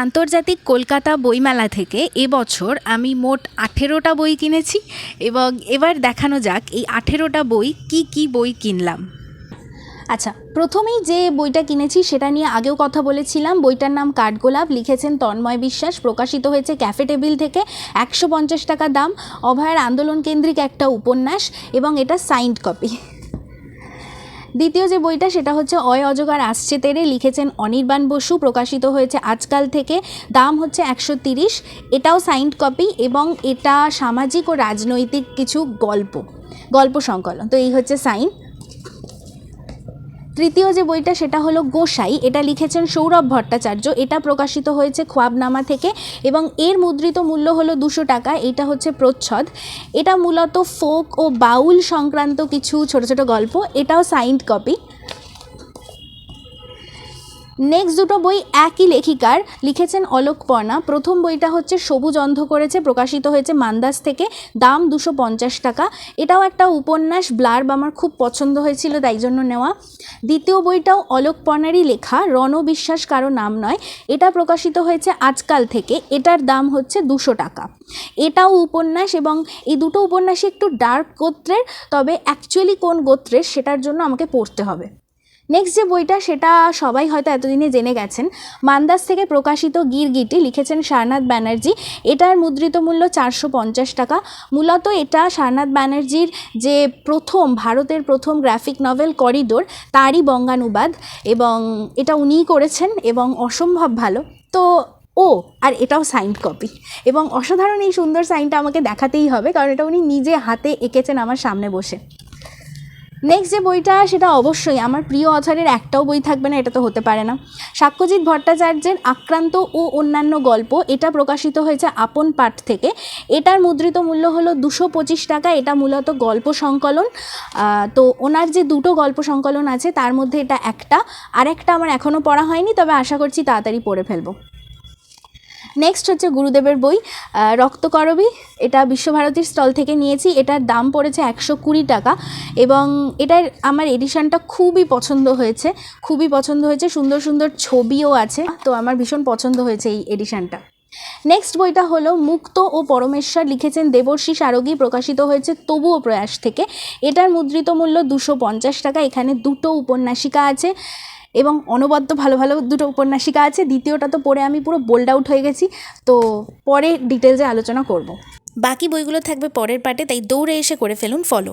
আন্তর্জাতিক কলকাতা বইমেলা থেকে এবছর আমি মোট 18টা বই কিনেছি এবং এবার দেখানো যাক এই 18টা বই কি বই কিনলাম। আচ্ছা, প্রথমেই যে বইটা কিনেছি সেটা নিয়ে আগেও কথা বলেছিলাম। বইটার নাম কাঠগোলাপ, লিখেছেন তন্ময় বিশ্বাস, প্রকাশিত হয়েছে ক্যাফে টেবিল থেকে। 150 টাকা দাম। অভয়ার আন্দোলন কেন্দ্রিক একটা উপন্যাস এবং এটা সাইন্ড কপি। দ্বিতীয় যে বইটা সেটা হচ্ছে অয় অজগার আসছে তেরে, লিখেছেন অনির্বাণ বসু, প্রকাশিত হয়েছে আজকাল থেকে। দাম হচ্ছে 130। এটাও সাইন্ড কপি এবং এটা সামাজিক ও রাজনৈতিক কিছু গল্প সংকলন। তো এই হচ্ছে সাইন। তৃতীয় যে বইটা সেটা হলো গোসাই, এটা লিখেছেন সৌরভ ভট্টাচার্য। এটা প্রকাশিত হয়েছে খোয়াবনামা থেকে এবং এর মুদ্রিত মূল্য হলো 200 টাকা। এটা হচ্ছে প্রচ্ছদ। এটা মূলত ফোক ও বাউল সংক্রান্ত কিছু ছোট ছোট গল্প। এটাও সাইন্ড কপি। নেক্সট দুটো বই একই লেখিকার, লিখেছেন অলোকপর্ণা। প্রথম বইটা হচ্ছে সবুজ অন্ধ করেছে, প্রকাশিত হয়েছে মান্দাস থেকে। দাম 250 টাকা। এটাও একটা উপন্যাস, ব্লার্ব আমার খুব পছন্দ হয়েছিল তাই জন্য নেওয়া। দ্বিতীয় বইটাও অলোকপর্ণারই লেখা, রণ বিশ্বাস কারো নাম নয়। এটা প্রকাশিত হয়েছে আজকাল থেকে। এটার দাম হচ্ছে 200 টাকা। এটাও উপন্যাস এবং এই দুটো উপন্যাসই একটু ডার্ক গোত্রের, তবে অ্যাকচুয়ালি কোন গোত্রের সেটার জন্য আমাকে পড়তে হবে। নেক্সট যে বইটা সেটা সবাই হয়তো এতদিনে জেনে গেছেন, মান্দাস থেকে প্রকাশিত গিরগিটি, লিখেছেন সারনাথ ব্যানার্জি। এটার মুদ্রিত মূল্য 450 টাকা। মূলত এটা সারনাথ ব্যানার্জির যে ভারতের প্রথম গ্রাফিক নভেল করিডোর তারই বঙ্গানুবাদ এবং এটা উনিই করেছেন এবং অসম্ভব ভালো। তো আর এটাও সাইন্ড কপি এবং অসাধারণ এই সুন্দর সাইনটা আমাকে দেখাতেই হবে, কারণ এটা উনি নিজে হাতে এঁকেছেন আমার সামনে বসে। নেক্সট যে বইটা সেটা অবশ্যই আমার প্রিয় অথরের একটাও বই থাকবে না, এটা তো হতে পারে না। সাক্ষ্যজিৎ ভট্টাচার্যের আক্রান্ত ও অন্যান্য গল্প, এটা প্রকাশিত হয়েছে আপন পাঠ থেকে। এটার মুদ্রিত মূল্য হলো 225 টাকা। এটা মূলত গল্প সংকলন। তো ওনার যে দুটো গল্প সংকলন আছে তার মধ্যে এটা একটা, আরেকটা আমার এখনও পড়া হয়নি, তবে আশা করছি তাড়াতাড়ি পড়ে ফেলবো। নেক্সট হচ্ছে গুরুদেবের বই রক্তকরবী, এটা বিশ্বভারতীর স্টল থেকে নিয়েছি। এটার দাম পড়েছে 120 টাকা এবং এটার আমার এডিশনটা খুবই পছন্দ হয়েছে। সুন্দর সুন্দর ছবিও আছে, তো আমার ভীষণ পছন্দ হয়েছে এই এডিশনটা। নেক্সট বইটা হলো মুক্ত ও পরমেশ্বর, লিখেছেন দেবর্ষী সারোগী, প্রকাশিত হয়েছে তবুও প্রয়াস থেকে। এটার মুদ্রিত মূল্য 250 টাকা। এখানে দুটো উপন্যাসিকা আছে এবং অনবদ্য ভালো ভালো দুটো উপন্যাসিকা আছে। দ্বিতীয়টা তো পড়ে আমি পুরো বোল্ড আউট হয়ে গেছি, তো পরে ডিটেলসে আলোচনা করব। বাকি বইগুলো থাকবে পরের পার্টে, তাই দৌড়ে এসে করে ফেলুন ফলো।